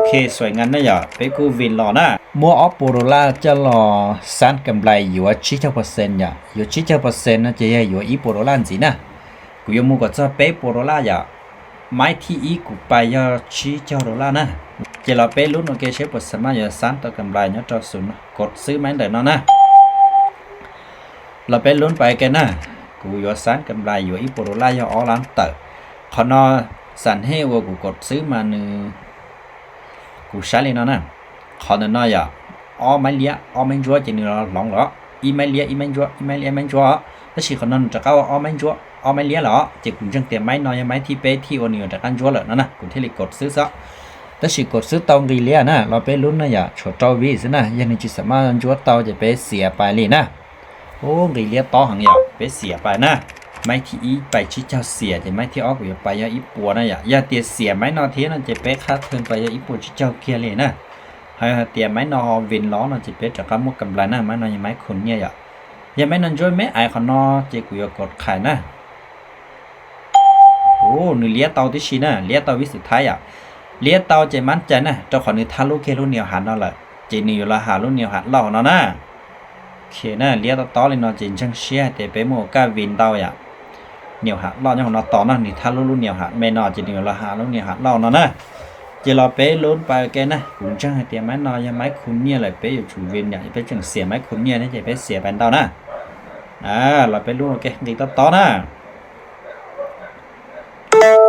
เคสวยงามนะอย่าไปกูวินหล่อนะมัวออฟโปโรล่าจะหล่อสันกำไรอยู่ว่า70%อย่าอยู่70%นะจะอยู่อีโปโรล่าสินะกูยังมัวก็จะไปโปโรล่าอย่าไม้ที่อีกูไปยา$7นะจะเราไปลุ้นโอเคเชฟสามารถอยู่สันต่อกำไรเนี่ยจอศูนย์กดซื้อไม้เดินนะเราไปลุ้นไปกันนะกูอยู่สันกำไรอยู่อีโปโรล่าอย่าออลันเตอร์ขอนอสันให้ว่ากูกดซื้อมาหนึ่งกูใช้เลยนะขอเดินน้อยอ่ะอ้อไม่เลี้ยอ้อไม่จั่วจะเนื้อหลงเหรออีไม่เลี้ยอีไม่จั่วอีไม่เลี้ยไม่จั่วถ้าสิคนนั้นจะเข้าอ้อไม่จั่วอ้อไม่เลี้ยเหรอจะกูจังเตรียมไม้น้อยไม้ที่เป๊ะที่วันนี้จะกันจั่วเลยนะกูที่ลิกดซื้อซะถ้าสิกดซื้อตองกีเลี้ยนะเราไปลุ้นนะอย่าชดเจ้าวิสนะยังนี่จะสามารถจั่วเตาจะไปเสียไปเลยนะโอ้กีเลี้ยต่อหังอย่าไปเสียไปนะไม่ที่อีไปชี้เจ้าเสียจะไม่ที่ออกอยู่ไปยาอีปัวนะอย่าเตียเสียไม่นอเทียนั่นจะไปคาดเทินไปยาอีปัวชี้เจ้าเกียเลยนะให้เตียไม่นอวินล้อนั่นจะไปจากการมุกกำไรนะไม่นอยังไม่คนเนี่ยอย่าไม่นอนช่วยไม่ไอคอนอจะกูอยากกดขายนะโอ้หนึ่งเลี้ยเตาที่ชีนะเลี้ยเตาวิสุทธิ์ท้ายเลี้ยเตาจะมั่นใจนะเจ้าของนี่ทาลูกเคลูเหนียวหันนั่นแหละจะนี่อยู่ละหาลูกเหนียวหันเล่าเนาะนะโอเคนะเลี้ยต่อเลยเนาะจริงจังเชียแต่ไปโมก้าวินเตาเหนียวหักเราเนี่ยของเราต่อนั่นนี่ถ้าลุ้นเหนียวหักไม่นอจะเหนียวละหาลุ้นเหนียวหักเราเนาะนะจะเราไปลุ้นไปแกนะคุณจังให้เตรียมไม้นอยังไม้คุณเนี่ยเลยไปอยู่chủ viênอย่างไปจังเสียไม้คุณเนี่ยนี่จะไปเสียเป็นเตานะเราไปลุ้นโอเคดีต่อนะ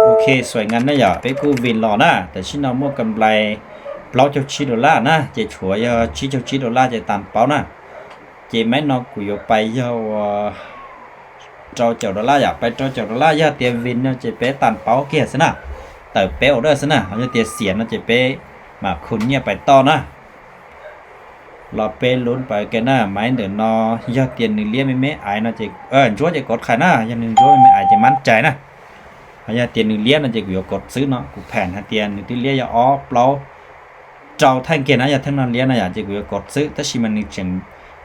โอเคสวยงามนะอย่าไปกูวินหล่อนะแต่ชิ้นเรามั่วกำไรเราจะ$7นะจะชัวร์$7จะตามเป้านะจะไม้นอกูอยู่ไปยาวcho $7อย่าไปcho $7อย่าเตียวินnóจะไปตันเป้าเกียร์ซะนะแต่เป้าได้ซะนะเขาจะเตียเสียnóจะไปมาคุณเนี่ยไปต่อนะเราไปลุ้นไปกันนะไม้เดินนอยอดเตียนหนึ่งเลี้ยไม่ไอ้nóจะชัวจะกดขายนะยังหนึ่งชัวไม่ไอ้จะมั่นใจนะเขาจะเตียนหนึ่งเลี้ยnóจะกูกดซื้อเนาะกูแผ่นให้เตียนหนึ่งที่เลี้ยอย่าอ้อเปล่าเจ้าท่านเกียร์นะอย่าทั้งนั้นเลี้ยนะอย่าจะกูกดซื้อถ้าชิมันนี่จึง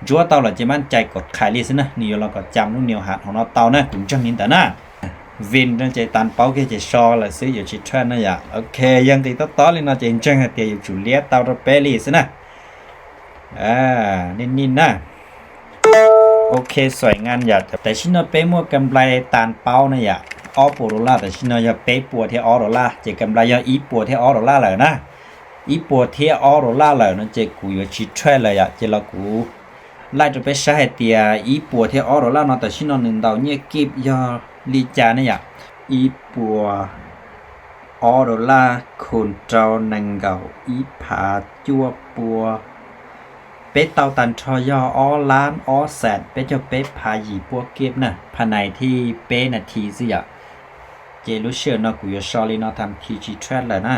จั่วเตาเราจะมั่นใจกดขายลิสนะนี่เราก็จำลูกเหนียวหัดของเราเตานะถึงจังนี้แต่นะวินนั่นจะตันเป้าแค่จะชอเลยซื้ออยู่ชิดแทนนะอย่าโอเคยังตีต่อเลยนะจะจังให้เตียอยู่จุเลียเตาเราเปลิสนะนิ่นะโอเคสวยงามอย่าแต่ชิโนเป้มัวกำไรตันเป้านะอย่าออ$1แต่ชิโนอย่าเป้ปัวที่$1จะกำไรอย่าอีปัวที่$เลยนะอีปัวที่$เลยนั่นจะกูอยู่ชิดแทนเลยอ่ะจะเรากูไล่จะไปใช้เตียอีปัวที่$เนาะแต่ชิ้นนหนึ่งดาวเนี่ยเก็บยอลีจาเนี่ยอีปัว$คนเจ้านังเก่าอีผาจั่วปัวเป็ดเตาตันทอยล้านแสนเป็ดจะเป็ดพาหยีปัวเก็บนะภายในที่เป็ดนาทีสิเจลูเชียนเนาะกูจะชอลีเนาะทำทีจีแทรดเลยนะ